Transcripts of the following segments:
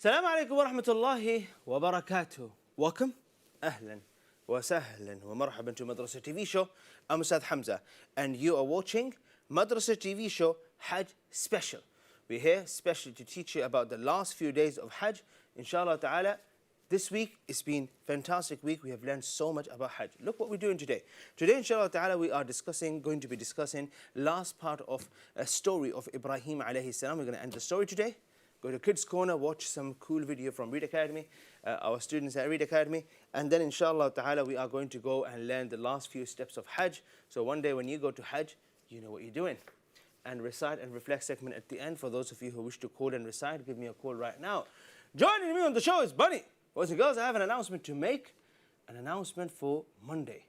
Assalamu alaikum wa rahmatullahi wa barakatuh. Welcome, ahlan wa sahlan wa marhaban to Madrasa TV show. I'm Ustaz Hamza and you are watching Madrasa TV show Hajj Special. We're here specially to teach you about the last few days of Hajj. Inshallah ta'ala, this week it's been a fantastic week. We have learned so much about Hajj. Look what we're doing today. Today, inshallah ta'ala, we are going to be discussing last part of a story of Ibrahim alayhi salam. We're going to end the story today. Go to Kids Corner, watch some cool video from Read Academy, our students at Read Academy. And then, inshallah ta'ala, we are going to go and learn the last few steps of Hajj. So one day when you go to Hajj, you know what you're doing. And Recite and Reflect segment at the end. For those of you who wish to call and recite, give me a call right now. Joining me on the show is Bunny. Boys and girls, I have an announcement to make. An announcement for Monday.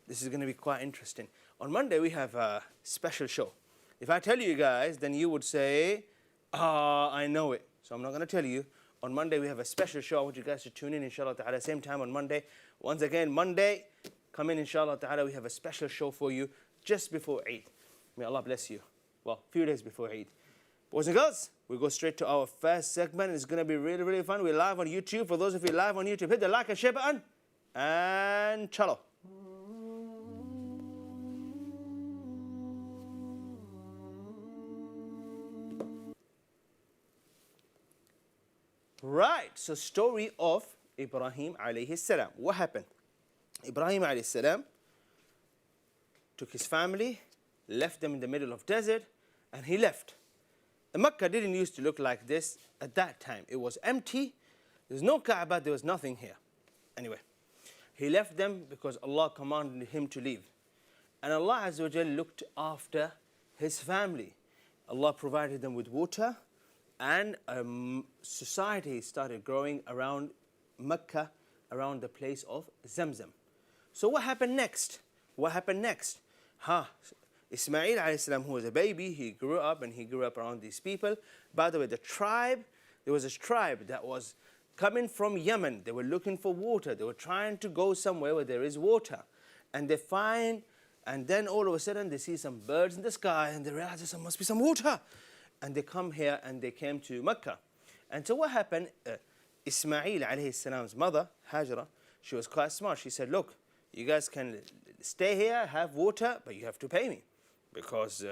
This is going to be quite interesting. On Monday, we have a special show. If I tell you guys, then you would say, I know it. So I'm not going to tell you. On Monday, we have a special show. I want you guys to tune in, inshallah ta'ala, same time on Monday. Once again, Monday, come in, inshallah ta'ala. We have a special show for you just before Eid. May Allah bless you. Well, a few days before Eid. Boys and girls, we go straight to our first segment. It's going to be really, really fun. We're live on YouTube. For those of you live on YouTube, hit the like and share button. And chalo. Right, so story of Ibrahim alayhi salam. What happened? Ibrahim alayhi salam took his family, left them in the middle of desert, and he left. The Mecca didn't used to look like this at that time. It was empty. There's no Kaaba. There was nothing here. Anyway, he left them because Allah commanded him to leave. And Allah Azza wa Jal looked after his family. Allah provided them with water, and society started growing around Mecca, around the place of Zamzam. So what happened next? What happened next? Ismail alayhi salam, who was a baby, he grew up and he grew up around these people. By the way, there was a tribe that was coming from Yemen. They were looking for water. They were trying to go somewhere where there is water. And they find, and then all of a sudden they see some birds in the sky and they realize there must be some water. And they come here and they came to Mecca. And so what happened, Ismail alayhi salam's mother, Hajra, she was quite smart. She said, look, you guys can stay here, have water, but you have to pay me because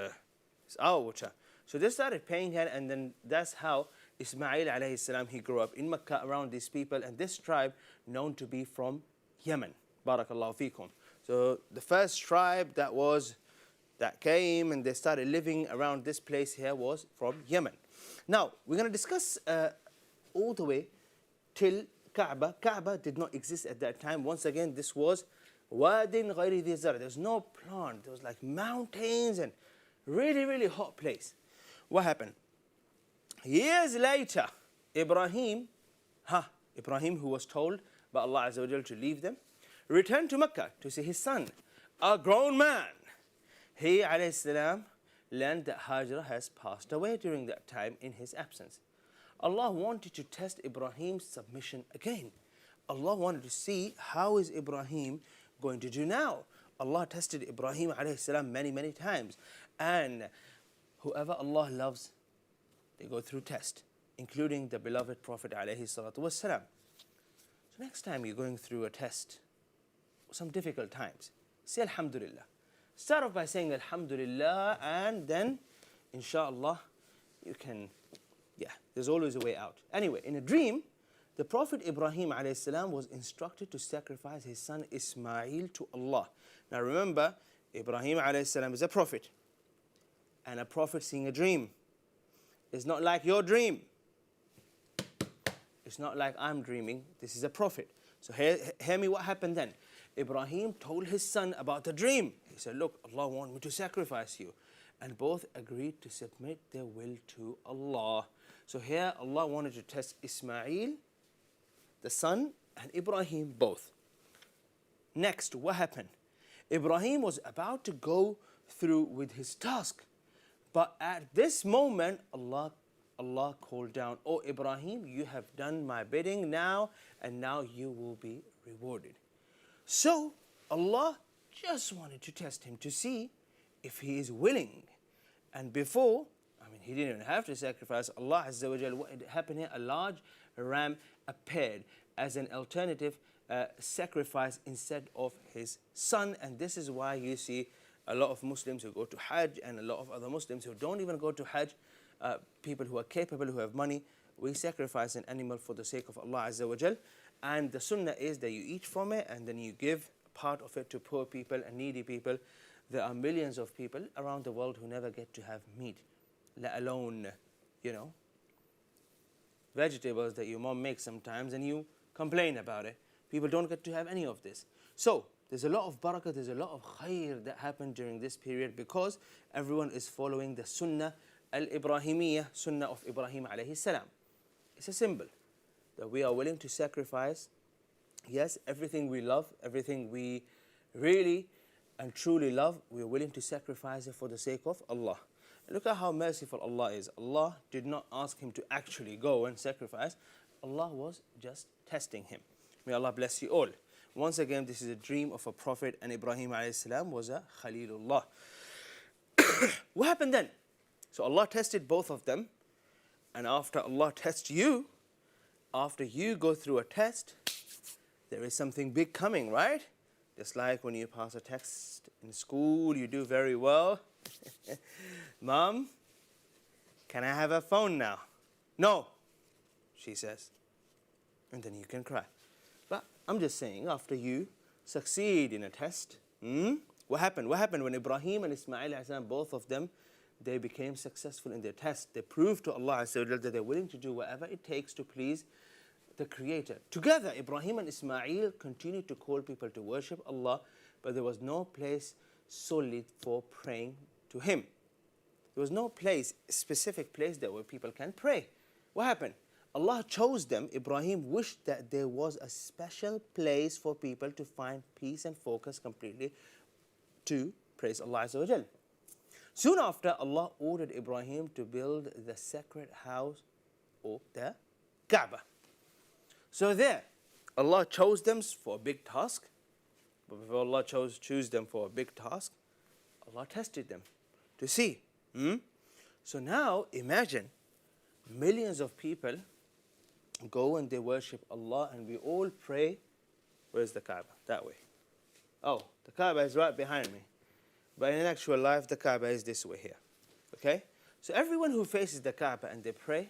it's our water. So they started paying her, and then that's how Ismail alayhi salam, he grew up in Mecca around these people, and this tribe known to be from Yemen. Barakallahu feekum. So the first tribe that came and they started living around this place here was from Yemen. Now, we're going to discuss all the way till Kaaba. Kaaba did not exist at that time. Once again, this was Wadin Ghairi Dhi Zar. There was no plant. There was like mountains and really, really hot place. What happened? Years later, Ibrahim, who was told by Allah Azza wa Jal to leave them, returned to Mecca to see his son, a grown man. He, alayhi salam, learned that Hajra has passed away during that time in his absence. Allah wanted to test Ibrahim's submission again. Allah wanted to see how is Ibrahim going to do now. Allah tested Ibrahim alayhi salam many, many times. And whoever Allah loves, they go through test, including the beloved Prophet alayhi salatu wassalam. So next time you're going through a test, some difficult times, say Alhamdulillah. Start off by saying Alhamdulillah, and then, inshallah, you can, there's always a way out. Anyway, in a dream, the Prophet Ibrahim alayhi salam was instructed to sacrifice his son Ismail to Allah. Now remember, Ibrahim alayhi salam is a prophet. And a prophet seeing a dream is not like your dream. It's not like I'm dreaming. This is a prophet. So hear me what happened then. Ibrahim told his son about the dream. He said, look, Allah wants me to sacrifice you. And both agreed to submit their will to Allah. So here Allah wanted to test Ismail, the son, and Ibrahim both. Next, what happened? Ibrahim was about to go through with his task. But at this moment, Allah called down, "Oh Ibrahim, you have done my bidding now, and now you will be rewarded." So Allah just wanted to test him to see if he is willing. And before, He didn't even have to sacrifice. Allah Azza wa Jal, what happened here? A large ram appeared as an alternative sacrifice instead of his son. And this is why you see a lot of Muslims who go to Hajj and a lot of other Muslims who don't even go to Hajj, people who are capable, who have money, we sacrifice an animal for the sake of Allah Azza wa Jal. And the sunnah is that you eat from it and then you give part of it to poor people and needy people. There are millions of people around the world who never get to have meat, let alone, you know, vegetables that your mom makes sometimes and you complain about it. People don't get to have any of this. So there's a lot of barakah, there's a lot of khair that happened during this period because everyone is following the sunnah al-Ibrahimiyya, sunnah of Ibrahim alayhi salam. It's a symbol that we are willing to sacrifice, yes, everything we love, everything we really and truly love, we are willing to sacrifice it for the sake of Allah. And look at how merciful Allah is. Allah did not ask him to actually go and sacrifice. Allah was just testing him. May Allah bless you all. Once again, this is a dream of a prophet, and Ibrahim alayhi salam was a Khalilullah. What happened then? So Allah tested both of them, and after Allah tests you, after you go through a test, there is something big coming, right? Just like when you pass a test in school, you do very well. Mom, can I have a phone now? No, she says. And then you can cry. But I'm just saying, after you succeed in a test, what happened? What happened when Ibrahim and Ismail, both of them, they became successful in their test? They proved to Allah that they're willing to do whatever it takes to please the Creator. Together, Ibrahim and Ismail continued to call people to worship Allah, but there was no place solely for praying to Him. There was no place, specific place there where people can pray. What happened? Allah chose them. Ibrahim wished that there was a special place for people to find peace and focus completely to praise Allah Azza wa Jal. Soon after, Allah ordered Ibrahim to build the sacred house or the Kaaba. So there, Allah chose them for a big task. But before Allah choose them for a big task, Allah tested them to see. So now imagine millions of people go and they worship Allah, and we all pray. Where's the Kaaba? That way. Oh, the Kaaba is right behind me. But in actual life, the Kaaba is this way here. Okay? So everyone who faces the Kaaba and they pray,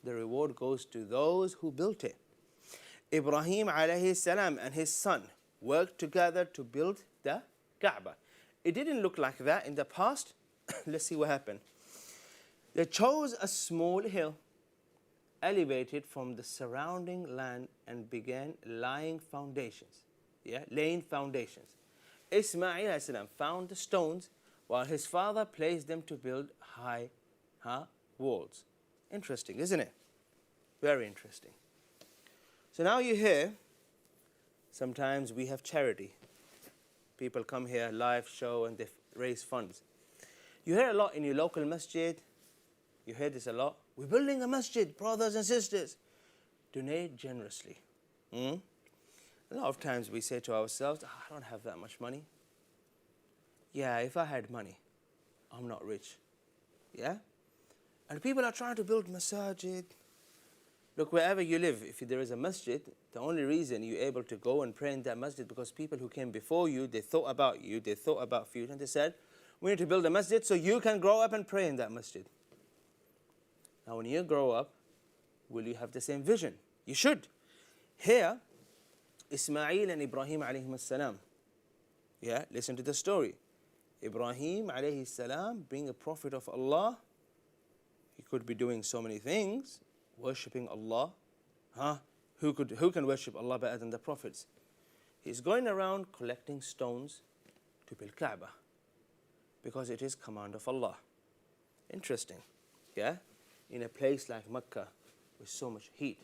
the reward goes to those who built it. Ibrahim alayhi salam and his son worked together to build the Kaaba. It didn't look like that in the past. Let's see what happened. They chose a small hill, elevated from the surrounding land, and began laying foundations. Laying foundations. Ismail alayhi salam found the stones while his father placed them to build high walls. Interesting, isn't it? Very interesting. So now you hear, sometimes we have charity. People come here, live show, and they raise funds. You hear a lot in your local masjid. You hear this a lot. We're building a masjid, brothers and sisters. Donate generously. A lot of times we say to ourselves, I don't have that much money. Yeah, if I had money, I'm not rich. Yeah? And people are trying to build masajid. Look, wherever you live, if there is a masjid, the only reason you're able to go and pray in that masjid because people who came before you, they thought about you, they thought about future, and they said, we need to build a masjid so you can grow up and pray in that masjid. Now, when you grow up, will you have the same vision? You should. Here, Ismail and Ibrahim alayhim salam. Listen to the story. Ibrahim alayhi salam, being a prophet of Allah, he could be doing so many things, worshipping Allah. Who can worship Allah better than the prophets? He's going around collecting stones to build Kaaba because it is command of Allah. Interesting. In a place like Mecca with so much heat.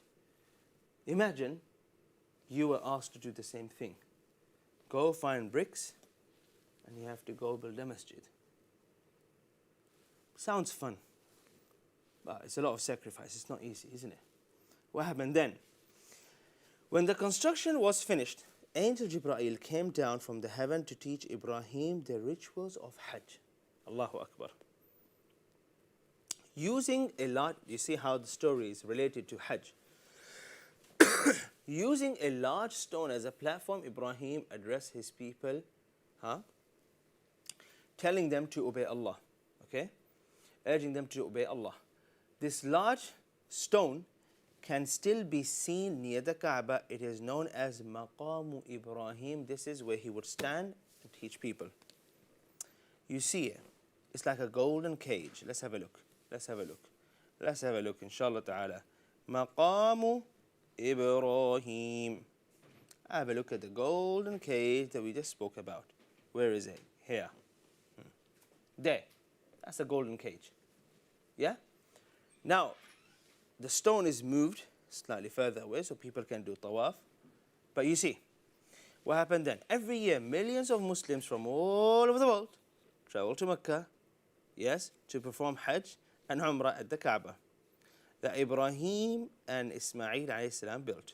Imagine you were asked to do the same thing. Go find bricks and you have to go build a masjid. Sounds fun, but it's a lot of sacrifice. It's not easy, isn't it? What happened then? When the construction was finished, Angel Jibreel came down from the heaven to teach Ibrahim the rituals of Hajj. Allahu Akbar. Using a lot, you see how the story is related to Hajj. Using a large stone as a platform, Ibrahim addressed his people, telling them to obey Allah, okay? Urging them to obey Allah. This large stone can still be seen near the Kaaba. It is known as Maqamu Ibrahim. This is where he would stand and teach people. You see it. It's like a golden cage. Let's have a look. Let's have a look. Let's have a look, inshallah ta'ala. Maqamu Ibrahim. Have a look at the golden cage that we just spoke about. Where is it? Here. There. That's a golden cage. Yeah? Now, the stone is moved slightly further away so people can do tawaf. But you see, what happened then? Every year, millions of Muslims from all over the world travel to Mecca, yes, to perform Hajj and Umrah at the Kaaba that Ibrahim and Ismail alayhi salam built,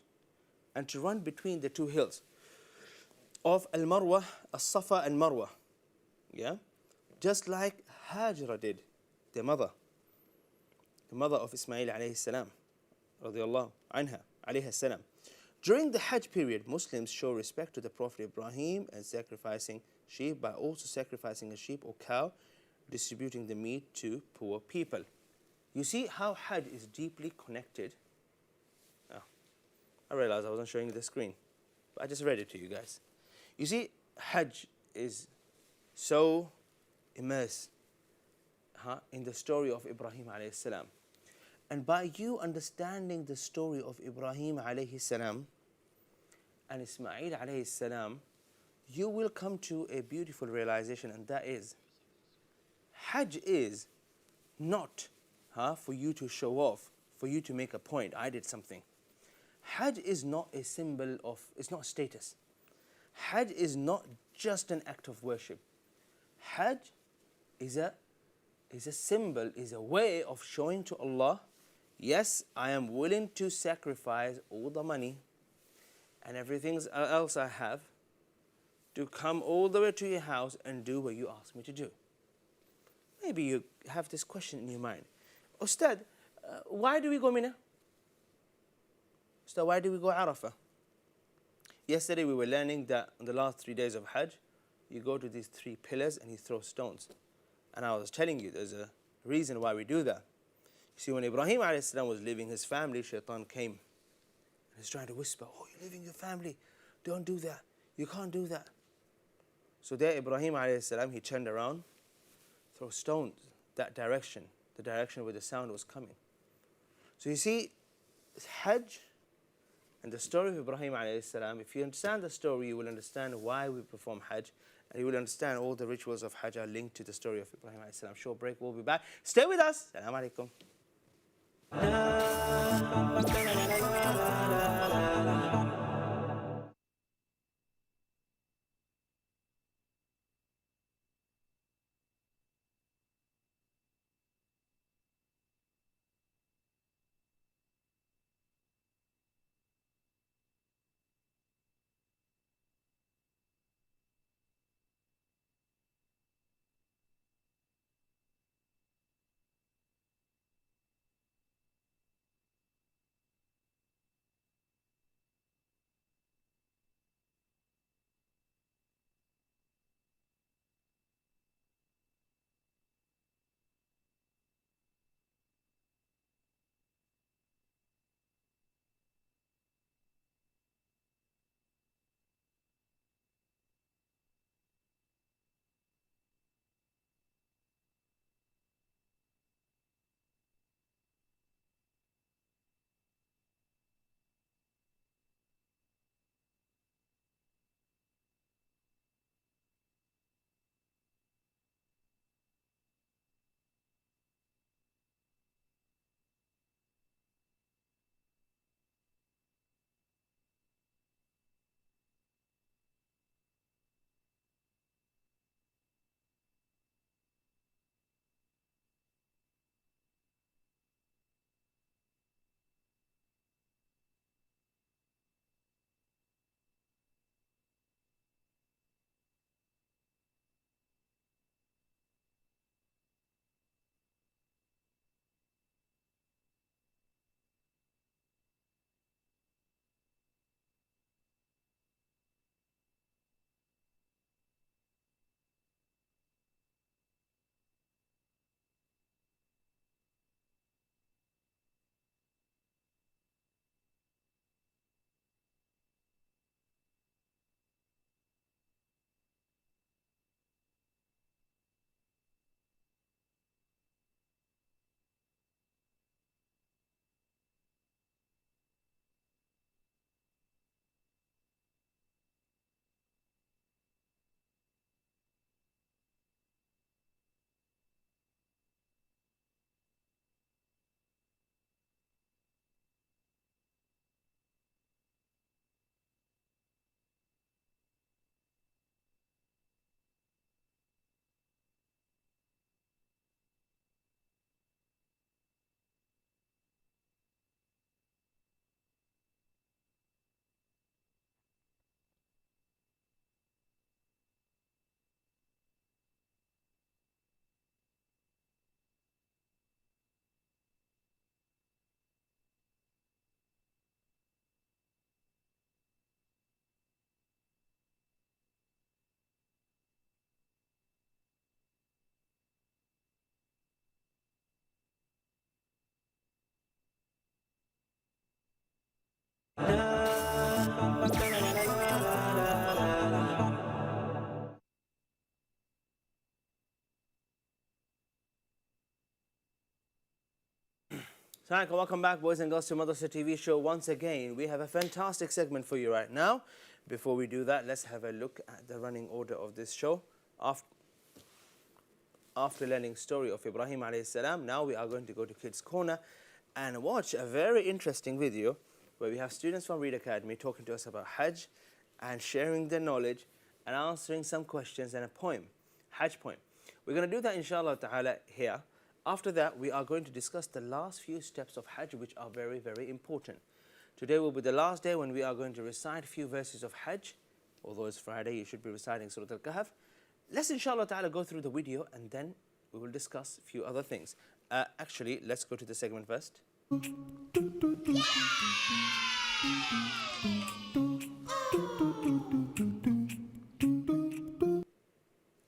and to run between the two hills of Al-Marwa, As-Safa and Marwa, yeah, just like Hajra did, the mother of Ismail alayhi salam, radiyallahu anha, alayhi salam. During the Hajj period, Muslims show respect to the Prophet Ibrahim and sacrificing sheep by also sacrificing a sheep or cow, distributing the meat to poor people. You see how Hajj is deeply connected. Oh, I realized I wasn't showing you the screen, but I just read it to you guys. You see, Hajj is so immersed in the story of Ibrahim alayhi salam. And by you understanding the story of Ibrahim alayhi salam and Ismail alayhi salam, you will come to a beautiful realization, and that is, Hajj is not for you to show off, for you to make a point, I did something. Hajj is not a symbol of, it's not status. Hajj is not just an act of worship. Hajj is a symbol, is a way of showing to Allah, yes, I am willing to sacrifice all the money and everything else I have to come all the way to your house and do what you ask me to do. Maybe you have this question in your mind. Ustaz, why do we go Mina? Ustaz, why do we go Arafah? Yesterday we were learning that on the last 3 days of Hajj, you go to these 3 pillars and you throw stones. And I was telling you there's a reason why we do that. You see, when Ibrahim alayhi salam was leaving his family, Shaitan came and he's trying to whisper, oh, you're leaving your family. Don't do that. You can't do that. So there Ibrahim alayhi salam, he turned around, throw stones that direction, the direction where the sound was coming. So you see, Hajj and the story of Ibrahim alayhi salam, if you understand the story, you will understand why we perform Hajj, and you will understand all the rituals of Hajj are linked to the story of Ibrahim alayhi salam. Short break, we'll be back. Stay with us. Assalamu alaikum. Assalamualaikum, welcome back, boys and girls, to Madrasa TV show. Once again, we have a fantastic segment for you right now. Before we do that, let's have a look at the running order of this show. After learning story of Ibrahim alayhi salam, now we are going to go to Kids Corner and watch a very interesting video where we have students from Read Academy talking to us about Hajj and sharing their knowledge and answering some questions and a poem, Hajj poem. We're going to do that inshallah ta'ala here. After that, we are going to discuss the last few steps of Hajj, which are very, very important. Today will be the last day when we are going to recite a few verses of Hajj. Although it's Friday, you should be reciting Surah Al-Kahf. Let's inshallah ta'ala go through the video and then we will discuss a few other things. Actually, let's go to the segment first.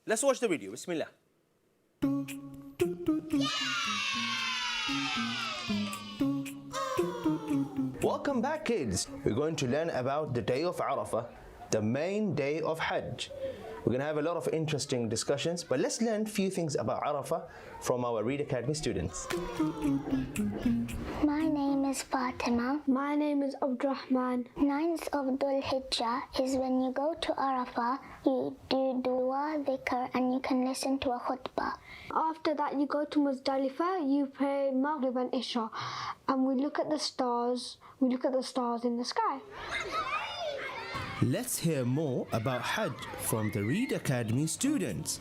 Let's watch the video. Bismillah. Welcome back, kids. We're going to learn about the day of Arafah, the main day of Hajj. We're going to have a lot of interesting discussions, but let's learn a few things about Arafah from our Read Academy students. My name is Fatima. My name is Abdurrahman. 9th of Dhul Hijjah is when you go to Arafah, you do dua, dhikr, and you can listen to a khutbah. After that, you go to Muzdalifah, you pray Maghrib and Isha, and we look at the stars. We look at the stars in the sky. Let's hear more about Hajj from the Read Academy students.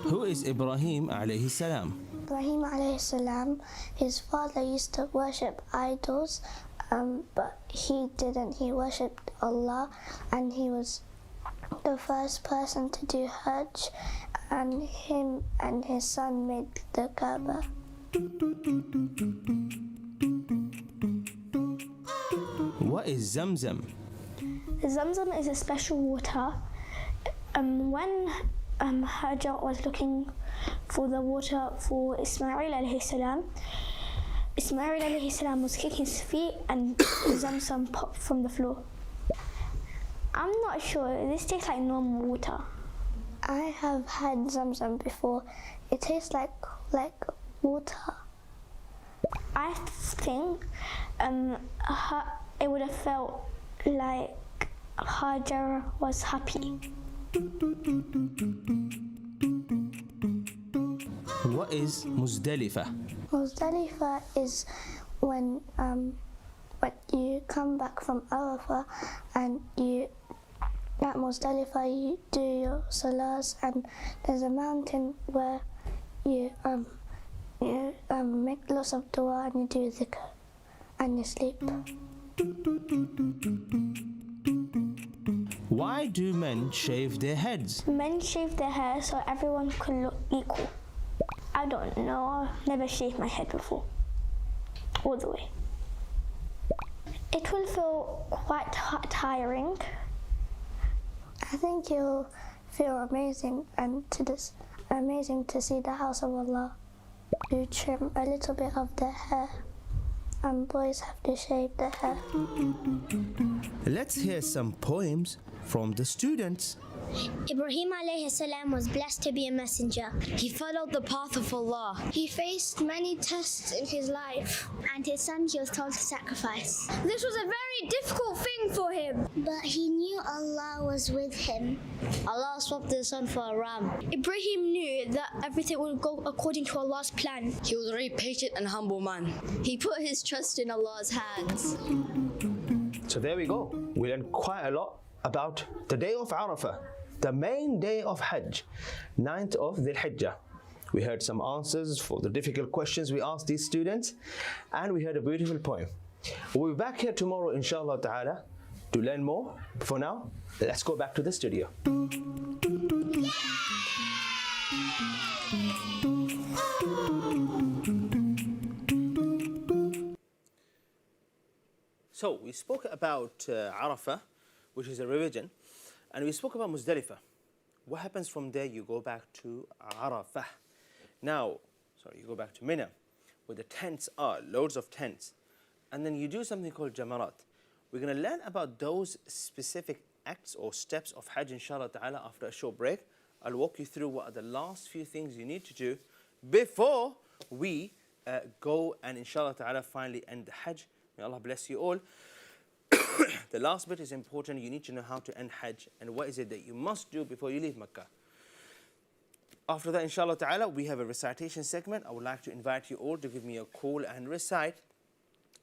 Who is Ibrahim alayhi salam? Ibrahim alayhi salam, his father used to worship idols, but he didn't. He worshipped Allah, and he was the first person to do Hajj, and him and his son made the Kaaba. What is Zamzam? Zamzam is a special water. When Hajar was looking for the water for Ismail alayhi salam, Ismail alayhi salam was kicking his feet and Zamzam popped from the floor. I'm not sure, this tastes like normal water. I have had Zamzam before. It tastes like water. I think it would have felt like Hajar was happy. What is Muzdalifah? Muzdalifah is when you come back from Arafah and at Muzdalifah you do your salahs, and there's a mountain where you make lots of dua and you do dhikr and you sleep. Why do men shave their heads? Men shave their hair so everyone can look equal. I don't know, I've never shaved my head before, all the way. It will feel quite tiring. I think you'll feel amazing amazing to see the house of Allah. You trim a little bit of their hair, and boys have to shave their hair. Let's hear some poems from the students. Ibrahim alayhi salam was blessed to be a messenger. He followed the path of Allah. He faced many tests in his life, And his son he was told to sacrifice. This was a very difficult thing for him. but he knew Allah was with him. Allah swapped his son for a ram. Ibrahim knew that everything would go according to Allah's plan. He was a very patient and humble man. He put his trust in Allah's hands. So there we go. We learned quite a lot about the day of Arafah, the main day of Hajj, 9th of Dhul Hijjah. We heard some answers for the difficult questions we asked these students, and we heard a beautiful poem. We'll be back here tomorrow, inshallah ta'ala, to learn more. For now, let's go back to the studio. So we spoke about Arafah, which is a revision, and we spoke about Muzdalifah. What happens from there? You go back to Arafah. You go back to Mina, where the tents are, loads of tents. And then you do something called Jamarat. We're going to learn about those specific acts or steps of Hajj, inshallah ta'ala, after a short break. I'll walk you through what are the last few things you need to do before we go and inshallah ta'ala finally end the Hajj. May Allah bless you all. The last bit is important. You need to know how to end Hajj and what is it that you must do before you leave Mecca. After that, inshallah ta'ala, we have a recitation segment. I would like to invite you all to give me a call and recite.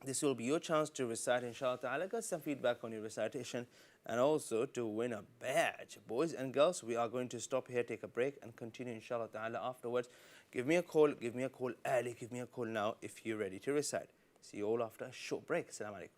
This will be your chance to recite, inshallah ta'ala, get some feedback on your recitation, and also to win a badge. Boys and girls, we are going to stop here, take a break, and continue, inshallah ta'ala, afterwards. Give me a call early, give me a call now if you're ready to recite. See you all after a short break. Assalamu alaikum.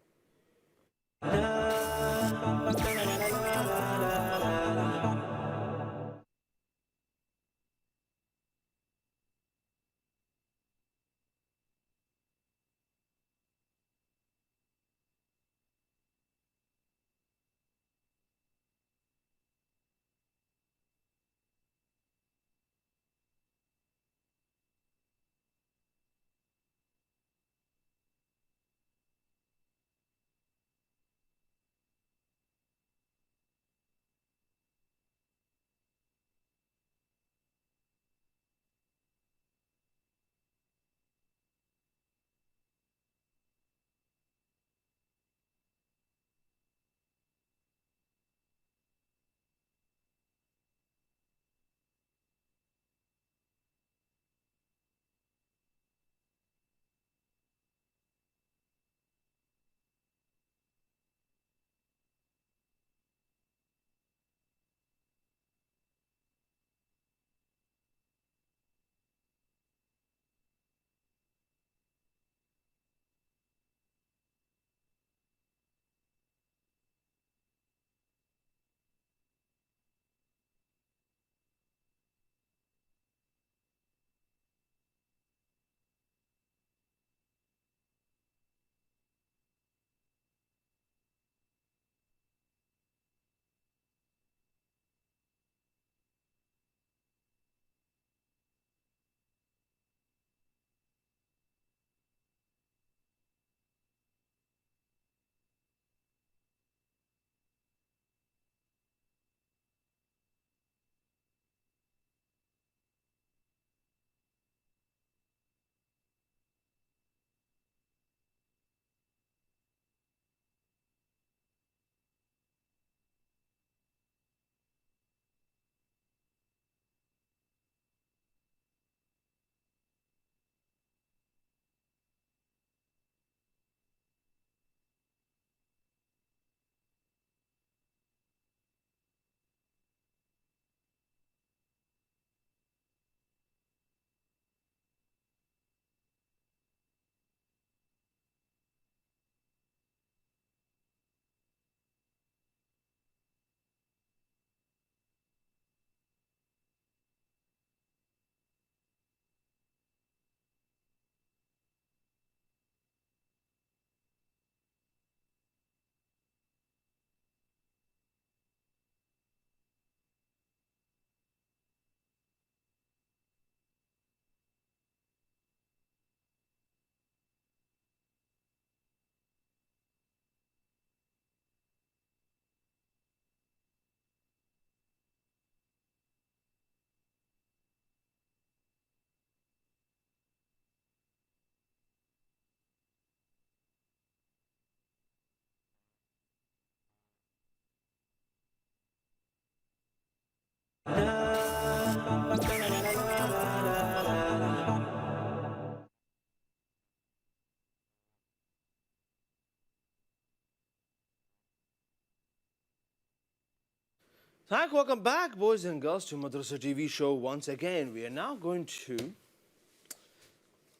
Hi, welcome back, boys and girls, to Madrasa TV show once again. We are now going to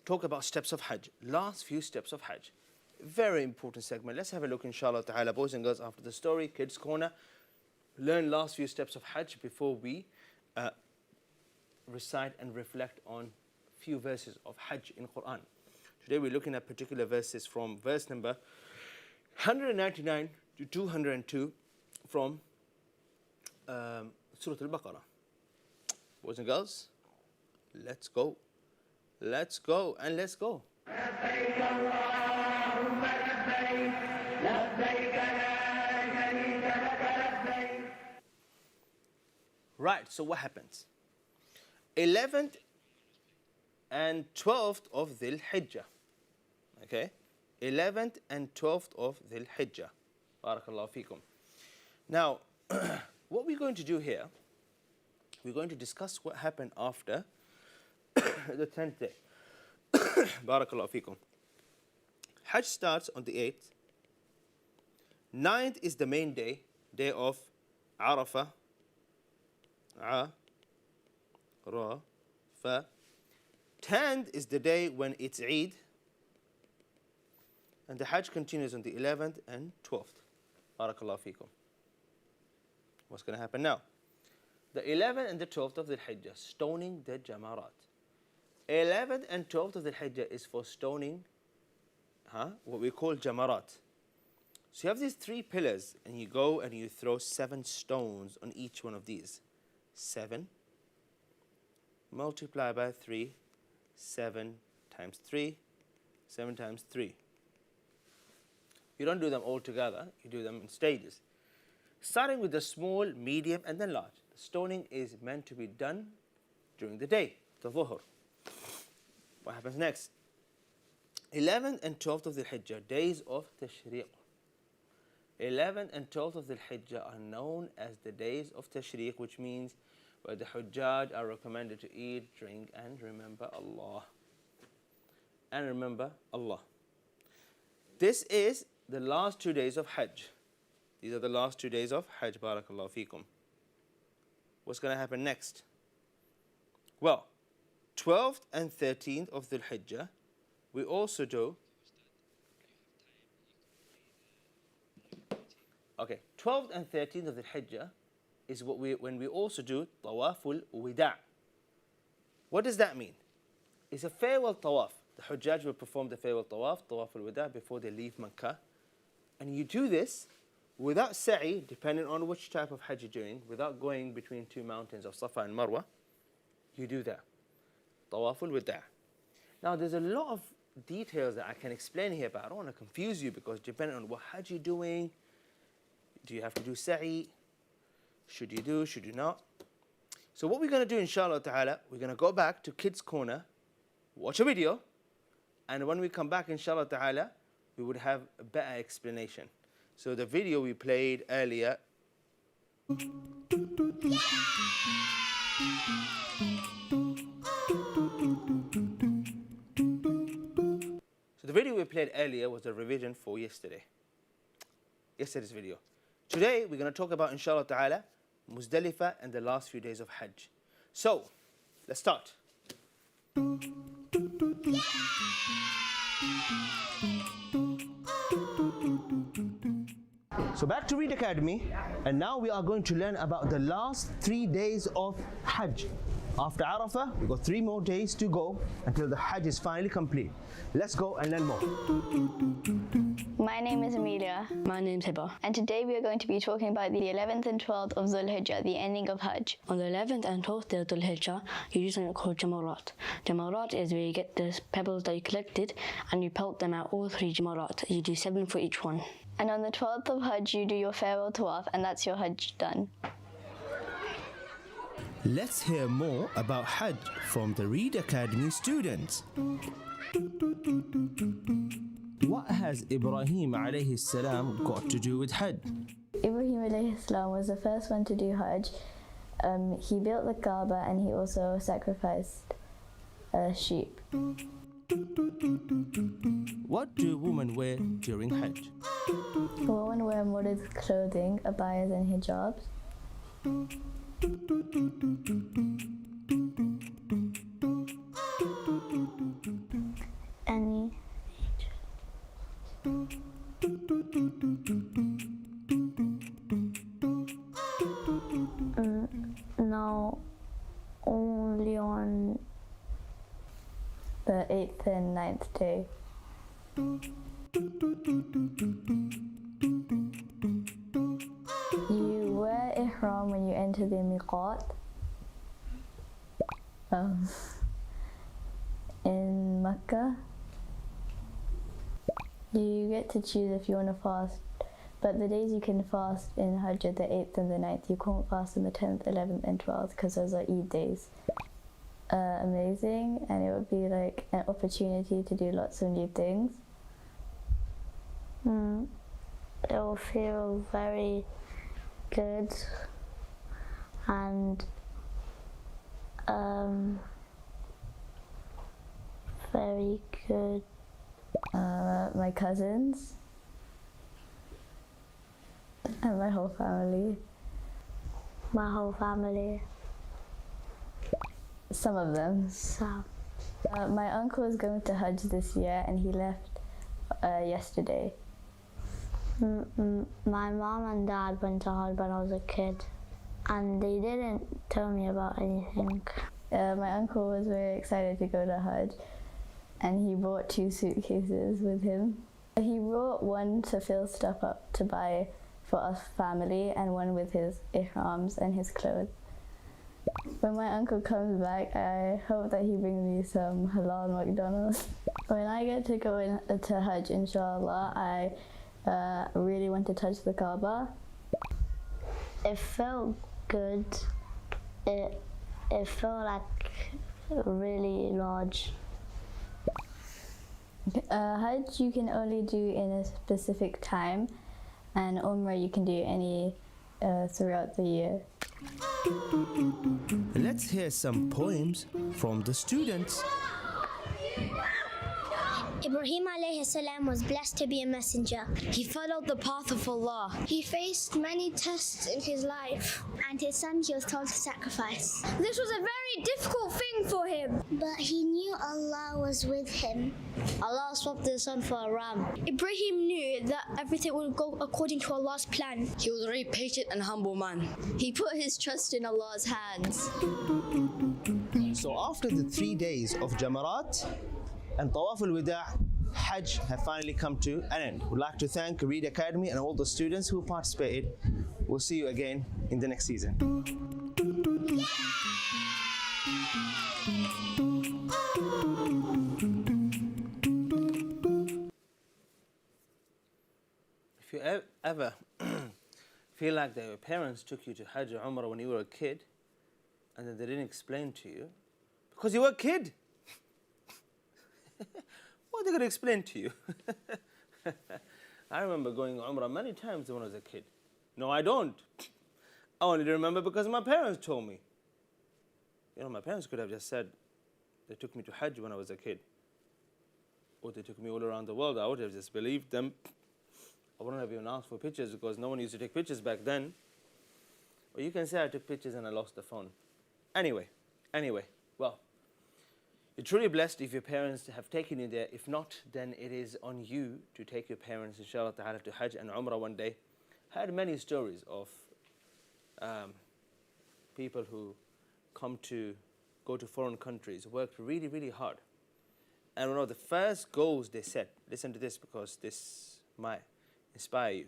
talk about steps of Hajj, last few steps of Hajj. Very important segment. Let's have a look, inshallah ta'ala, boys and girls, after the story, Kids Corner. Learn last few steps of Hajj before we recite and reflect on few verses of Hajj in Quran. Today we're looking at particular verses from verse number 199 to 202 from Surah Al-Baqarah. Boys and girls, let's go. Let's go and let's go. Right, so what happens? 11th and 12th of Dhul Hijjah. Okay? 11th and 12th of Dhul Hijjah. Barakallahu feekum. Now, what we're going to do here, we're going to discuss what happened after the 10th day. Barakallahu feekum. Hajj starts on the 8th. 9th is the main day, day of Arafah. 10th is the day when it's Eid. And the Hajj continues on the 11th and 12th. Barakallahu feekum. What's going to happen now? The 11th and the 12th of the Hijjah, stoning the Jamarat. 11th and 12th of the Hijjah is for stoning what we call Jamarat. So you have these 3 pillars, and you go and you throw 7 stones on each one of these. 7 multiplied by 3, 7 times 3, 7 times 3. You don't do them all together, you do them in stages. Starting with the small, medium, and then large. The stoning is meant to be done during the day, the dhuhr. What happens next? 11th and 12th of the Hijjah, days of Tashriq. 11th and 12th of the Hijjah are known as the days of Tashriq, which means where the Hujjaj are recommended to eat, drink, and remember Allah. And remember Allah. This is the last 2 days of Hajj. These are the last 2 days of Hajj. Barakallahu feekum. What's going to happen next? Well, 12th and 13th of Dhul Hijjah, we also do. Okay, 12th and 13th of the Hijjah is when we also do Tawaful Wida'. What does that mean? It's a farewell tawaf. The Hujjaj will perform the farewell tawaf, Tawaful Wida', before they leave Makkah. And you do this without sa'i, depending on which type of Hajj you're doing, without going between 2 mountains of Safa and Marwa. You do that. Tawaful Wida'. Now there's a lot of details that I can explain here, but I don't want to confuse you, because depending on what Hajj you're doing, do you have to do sa'i? Should you do, should you not? So what we're going to do, inshallah ta'ala, we're going to go back to Kids Corner, watch a video, and when we come back, inshallah ta'ala, we would have a better explanation. So the video we played earlier. So the video we played earlier was a revision for yesterday's video. Today we're going to talk about, inshallah ta'ala, Muzdalifah and the last few days of Hajj. So, let's start. So back to Read Academy, and now we are going to learn about the last 3 days of Hajj. After Arafah, we've got 3 more days to go until the Hajj is finally complete. Let's go and learn more. My name is Amelia. My name's Hiba. And today we are going to be talking about the 11th and 12th of Dhul Hijjah, the ending of Hajj. On the 11th and 12th day of Dhul Hijjah, you do something called Jamarat. Jamarat is where you get the pebbles that you collected and you pelt them out, all 3 Jamarat. You do 7 for each one. And on the 12th of Hajj, you do your farewell tawaf, and that's your Hajj done. Let's hear more about Hajj from the Read Academy students. What has Ibrahim alayhi salam got to do with Hajj? Ibrahim alayhi salam was the first one to do Hajj. He built the Kaaba and he also sacrificed a sheep. What do women wear during Hajj? Women wear modest clothing, abayas and hijabs. Any no, only on the 8th and 9th day. You wear ihram when you enter the miqat. In Mecca. You get to choose if you want to fast But the days you can fast in Hajj are the 8th and the 9th. You can't fast on the 10th, 11th and 12th because those are Eid days. Amazing, and it would be like an opportunity to do lots of new things. It will feel very good and very good. My cousins and my whole family. My whole family. Some of them. So, My uncle is going to Hajj this year and he left yesterday. my mom and dad went to Hajj when I was a kid, and they didn't tell me about anything. My uncle was very excited to go to Hajj and he brought 2 suitcases with him. He brought one to fill stuff up to buy for us family and one with his ihrams and his clothes. When my uncle comes back, I hope that he brings me some halal McDonald's. When I get to go to Hajj, inshallah, I really want to touch the Kaaba. It felt good. It felt like really large. Hajj you can only do in a specific time, and Umrah you can do any throughout the year. Let's hear some poems from the students. Ibrahim alayhi salam was blessed to be a messenger. He followed the path of Allah. He faced many tests in his life, And his son he was told to sacrifice. this was a very difficult thing for him. But he knew Allah was with him. Allah swapped his son for a ram. Ibrahim knew that everything would go according to Allah's plan. He was a very patient and humble man. He put his trust in Allah's hands. So after the 3 days of Jamarat and Tawaf al-Wida', Hajj have finally come to an end. We'd like to thank Reed Academy and all the students who participated. We'll see you again in the next season. If you ever feel like that your parents took you to Hajj or Umrah when you were a kid and then they didn't explain to you, because you were a kid. What are they going to explain to you? I remember going Umrah many times when I was a kid. No, I don't. I only remember because my parents told me. You know, my parents could have just said they took me to Hajj when I was a kid. Or they took me all around the world. I would have just believed them. I wouldn't have even asked for pictures because no one used to take pictures back then. Or you can say I took pictures and I lost the phone. Anyway, well, you're truly blessed if your parents have taken you there. If not, then it is on you to take your parents, inshallah ta'ala, to Hajj and Umrah one day. I heard many stories of people who go to foreign countries, worked really, really hard. And one of the first goals they set, listen to this because this might inspire you.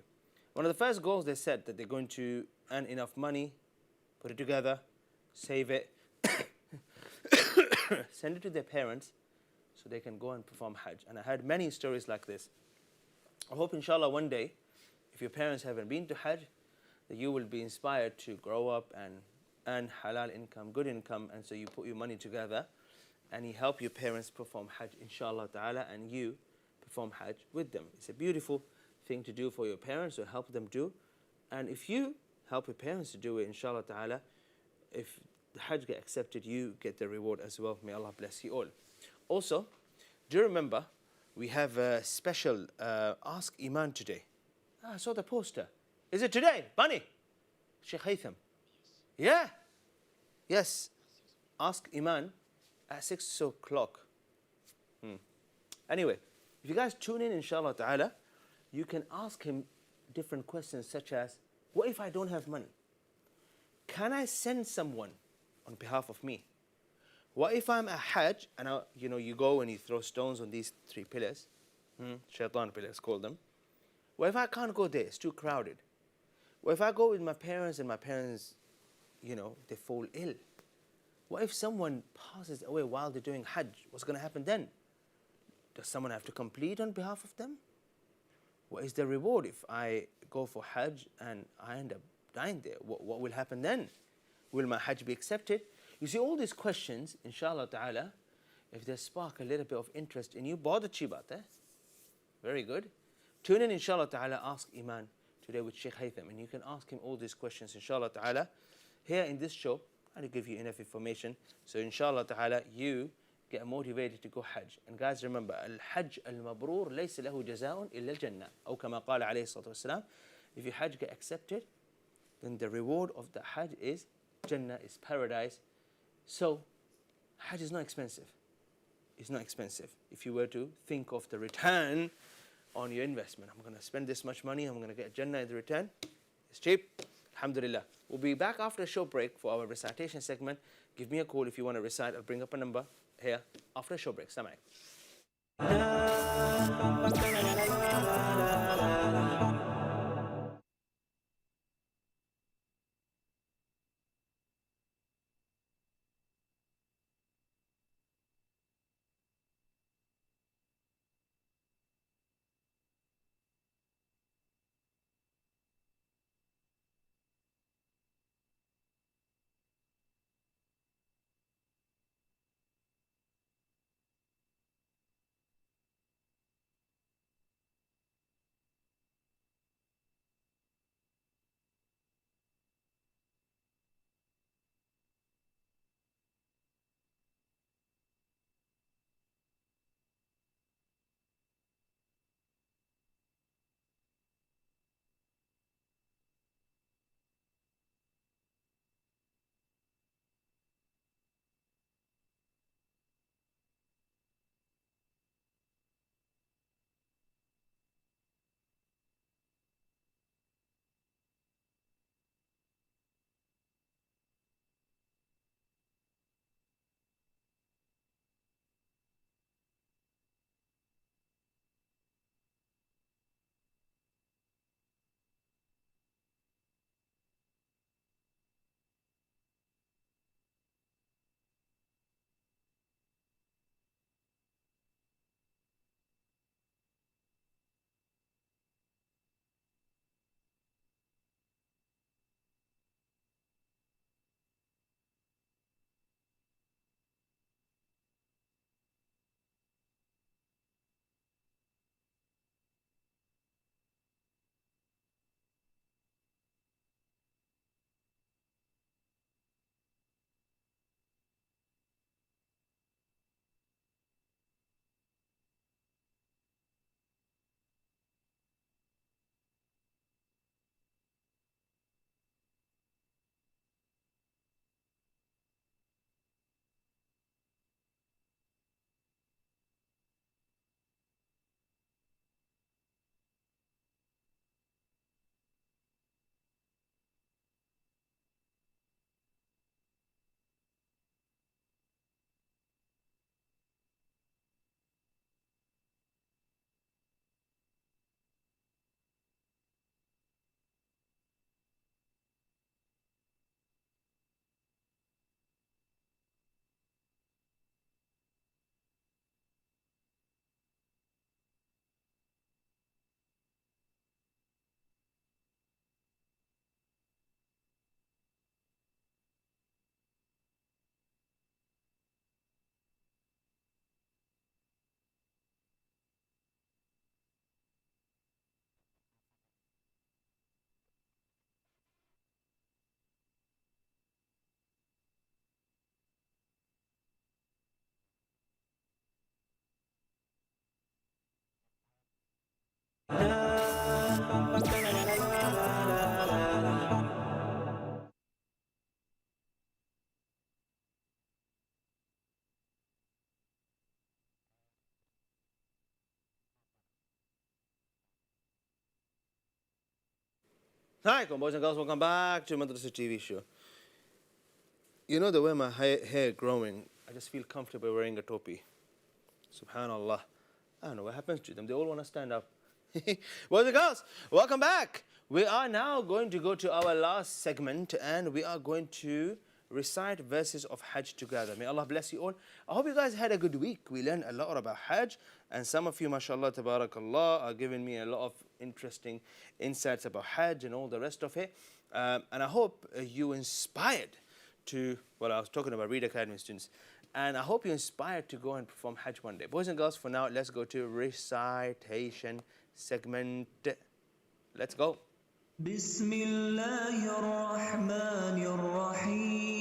One of the first goals they set that they're going to earn enough money, put it together, save it, send it to their parents so they can go and perform Hajj. And I heard many stories like this. I hope inshallah one day, if your parents haven't been to Hajj, that you will be inspired to grow up and earn halal income, good income, and so you put your money together and you help your parents perform Hajj, inshallah ta'ala, and you perform Hajj with them. It's a beautiful thing to do for your parents, or help them do. And if you help your parents to do it, inshallah ta'ala, if the Hajj get accepted, you get the reward as well. May Allah bless you all. Also, do you remember we have a special Ask Eman today? I saw the poster. Is it today? Bunny? Sheikh Haytham? Yeah? Yes. Ask Eman at 6 o'clock. Anyway, if you guys tune in, inshallah ta'ala, you can ask him different questions such as, what if I don't have money? Can I send someone on behalf of me? What if I'm at Hajj and you go and you throw stones on these 3 pillars? Shaitan pillars, call them. What if I can't go there? It's too crowded. What if I go with my parents and my parents, they fall ill? What if someone passes away while they're doing Hajj? What's going to happen then? Does someone have to complete on behalf of them? What is the reward if I go for Hajj and I end up dying there? What will happen then? Will my Hajj be accepted? You see, all these questions, inshallah ta'ala, if they spark a little bit of interest in you, bahut achhi baat hai. Very good. Tune in, inshallah ta'ala, ask Eman today with Sheikh Haytham, and you can ask him all these questions, inshallah ta'ala, here in this show. I'll give you enough information, so inshallah ta'ala, you get motivated to go Hajj. And guys, remember, al-Hajj al-Mabrur laysa lahu jazaa'un illa al-Jannah. Aw kama qala alayhi salatu wassalam. If your Hajj get accepted, then the reward of the Hajj is Jannah, is paradise. So, Hajj is not expensive. It's not expensive. If you were to think of the return on your investment, I'm going to spend this much money, I'm going to get Jannah in the return. It's cheap. Alhamdulillah. We'll be back after a short break for our recitation segment. Give me a call if you want to recite. I'll bring up a number here after a short break. Assalamu alaikum. Hi, boys and girls, welcome back to Madrasa TV show. You know, the way my hair growing, I just feel comfortable wearing a topi. Subhanallah. I don't know what happens to them. They all want to stand up. Boys and girls, welcome back. We are now going to go to our last segment, and we are going to recite verses of Hajj together. May Allah bless you all. I hope you guys had a good week. We learned a lot about Hajj, and some of you, mashallah, tabarakallah, are giving me a lot of interesting insights about Hajj and all the rest of it. And I hope you inspired to, well, I was talking about Read Academy students, and I hope you're inspired to go and perform Hajj one day. Boys and girls, for now, let's go to recitation segment. Let's go. بسم الله الرحمن الرحيم.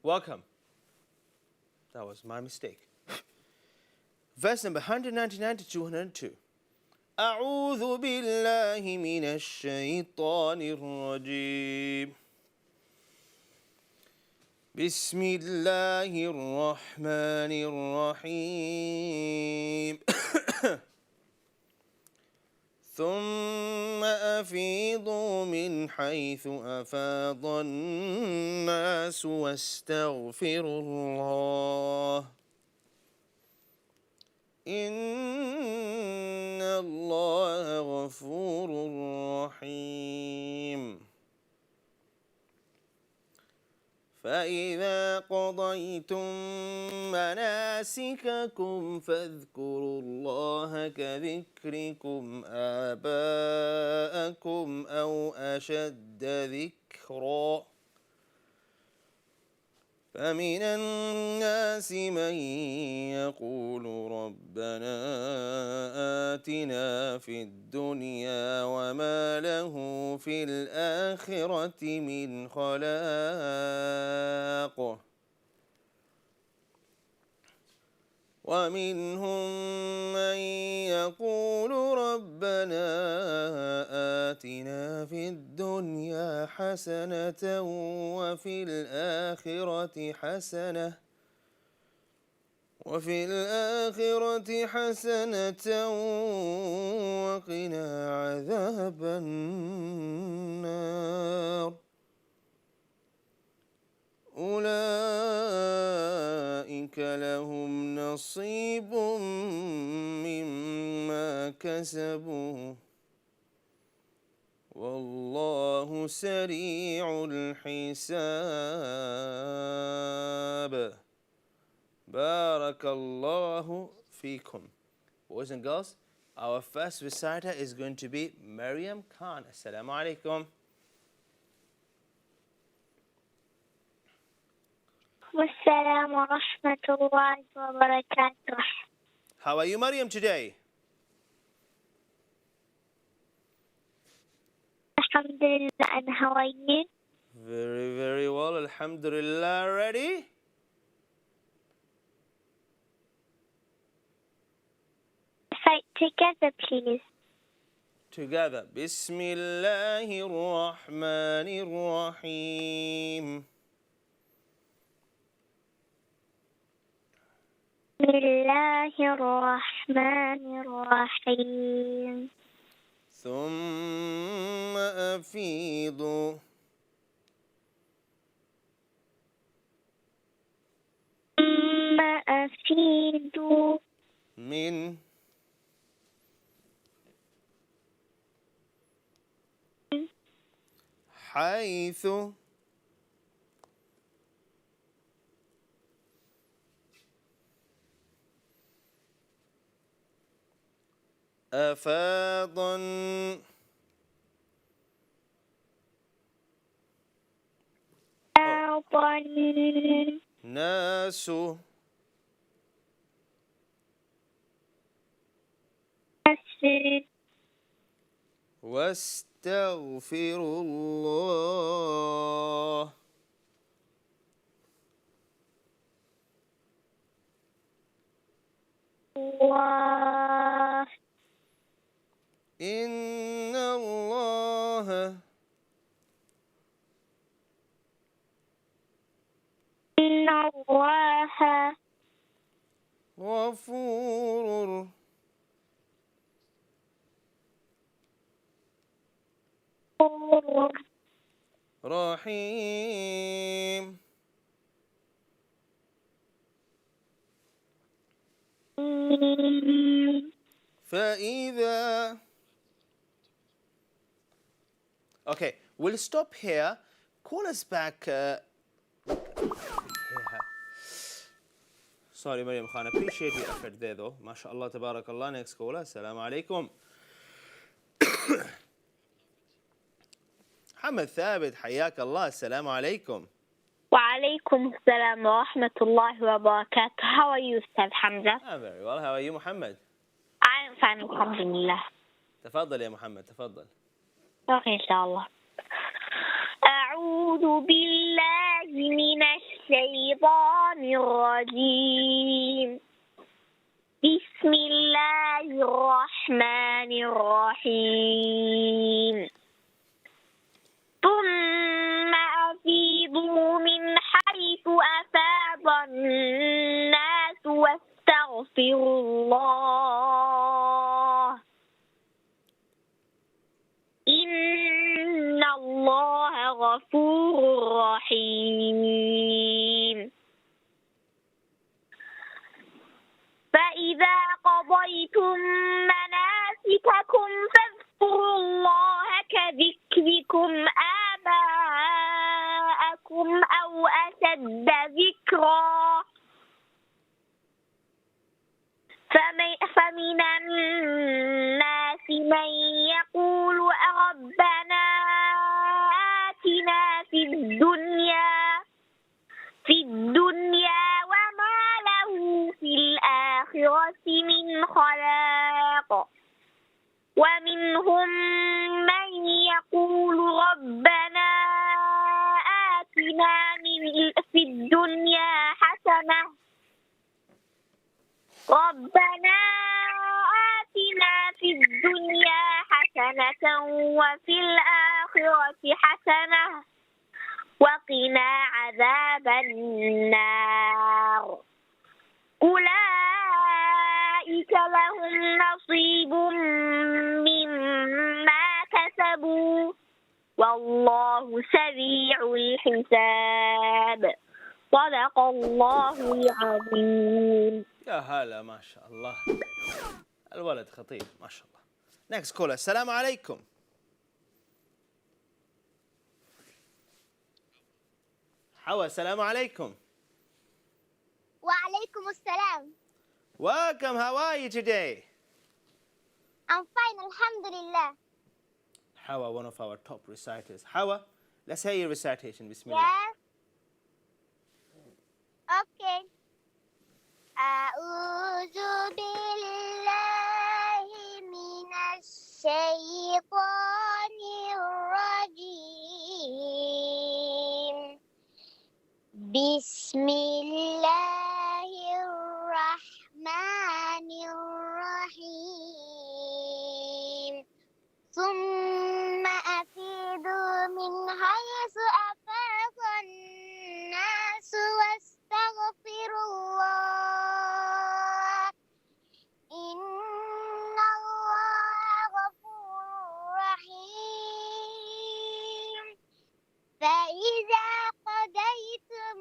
Welcome. That was my mistake. Verse number 199 to 202. أعوذ بالله من الشيطان الرجيم. بسم الله الرحمن الرحيم. ثم أفيضوا من حيث أفاض الناس واستغفروا الله إن الله غفور رحيم. فإذا قضيتم مناسككم فاذكروا الله كذكركم آباءكم أو أشد ذكرًا. فمن الناس من يقول ربنا آتنا في الدنيا وما له في الآخرة من خلاق. ومنهم من يقول ربنا آتنا في الدنيا حسنة وفي الآخرة حسنة وقنا عذاب النار. أولئك لهم نصيب مما كسبوا والله سريع الحساب. بارك الله فيكم. Boys and girls, our first reciter is going to be Maryam Khan. Assalamu alaikum. والسلام ورحمة الله وبركاته. How are you, Maryam, today? Alhamdulillah, and how are you? Very, very well. Alhamdulillah. Ready? Recite together, please. Together. Bismillahir Rahmanir Rahim. بسم الله الرحمن الرحيم. ثم أفيضوا من حيث أفاض الناس واستغفروا الله إن الله غفور رحيم. فإذا Okay, we'll stop here. Call us back. Sorry, Maryam Khan. Appreciate your effort there, though. MashaAllah, tabarakallah. Next caller. Assalamu alaikum. محمد ثابت حياك الله. السلام عليكم. وعليكم السلام ورحمة الله وبركاته. How are you, Ustaz Hamza? I'm very well. How are you, محمد? I'm fine, alhamdulillah. تفضل يا محمد تفضل. Okay, inshallah. أعوذ بالله من الشيطان الرجيم. بسم الله الرحمن الرحيم. ثم أفيضوا من حيث أفاض الناس واستغفروا الله إن الله غفور رحيم. فإذا قضيتم مناسككم فاذكروا الله كذكركم آباءكم أو أشد ذكرا. فمن الناس من يقول ربنا آتنا في الدنيا وما له في الآخرة من خلاق. ومنهم من يقول ربنا آتنا في الدنيا حسنة ربنا آتنا في الدنيا حسنة وفي الآخرة حسنة وقنا عذاب النار. أولئك لهم نصيب مما كسبوا والله سريع الحساب. صدق الله العظيم. يا هلا ما شاء الله. الولد خطير ما شاء الله. Next caller. السلام عليكم. حوا السلام عليكم. وعليكم السلام. Welcome. How are you today? I'm fine, alhamdulillah. Hawa, one of our top reciters. Hawa, let's hear your recitation. Bismillah. Yes. Okay. أعوذ بالله من الشيطان الرجيم. بسم الله الرحمن الرحيم. ثم أفيضوا من حيث أفاض الناس واستغفروا الله إن الله غفور رحيم. فإذا قضيتم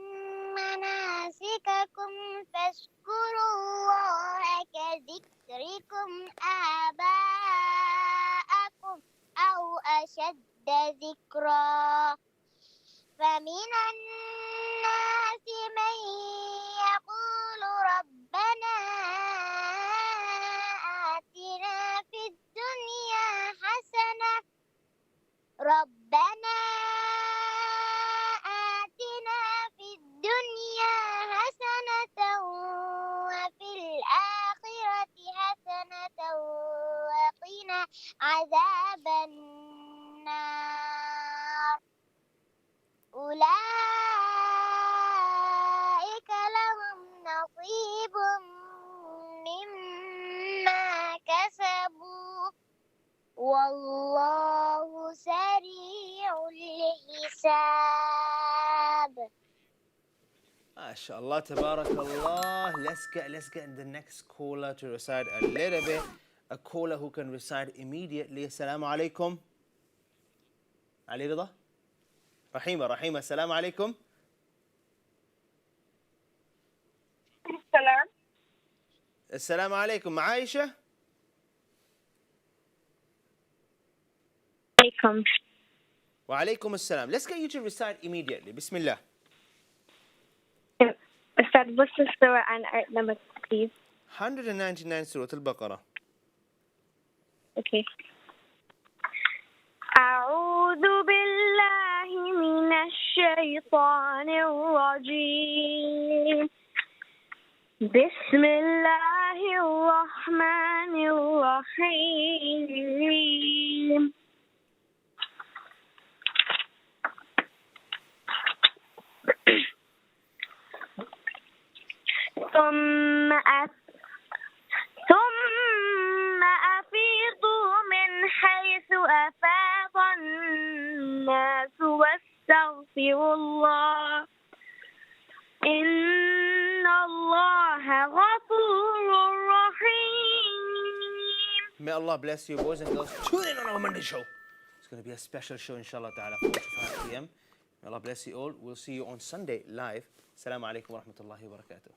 مناسككم فاذكروا الله كذكركم آباءكم أو أشد ذكرا. فمن الناس من يقول ربنا آتنا في الدنيا حسنة ربنا آتنا في الدنيا حسنة وفي الآخرة حسنة وقنا عذاب النار. أولئك لهم نصيب مما كسبوا والله سريع الحساب. ما شاء الله تبارك الله. Let's get the next caller to recite a little bit. A caller who can recite immediately. السلام عليكم. علي رضا. رحيمة السلام عليكم. السلام عليكم. مع عائشة. عليكم. وعليكم السلام. Let's get you to recite immediately. Bismillah. Ustaz, what's the surah and ayat number, please? 199 Surah Al-Baqarah. Okay. أعوذ بالله من الشيطان الرجيم. بسم الله الرحمن الرحيم. ثم أفيضوا من حيث أفاض الناس واستغفروا الله إن الله غفور رحيم. May Allah bless you, boys and girls. Tune in on our Monday show. It's going to be a special show, inshallah ta'ala, 4 to 5 p.m. May Allah bless you all. We'll see you on Sunday live. Assalamu alaikum wa rahmatullahi wa barakatuh.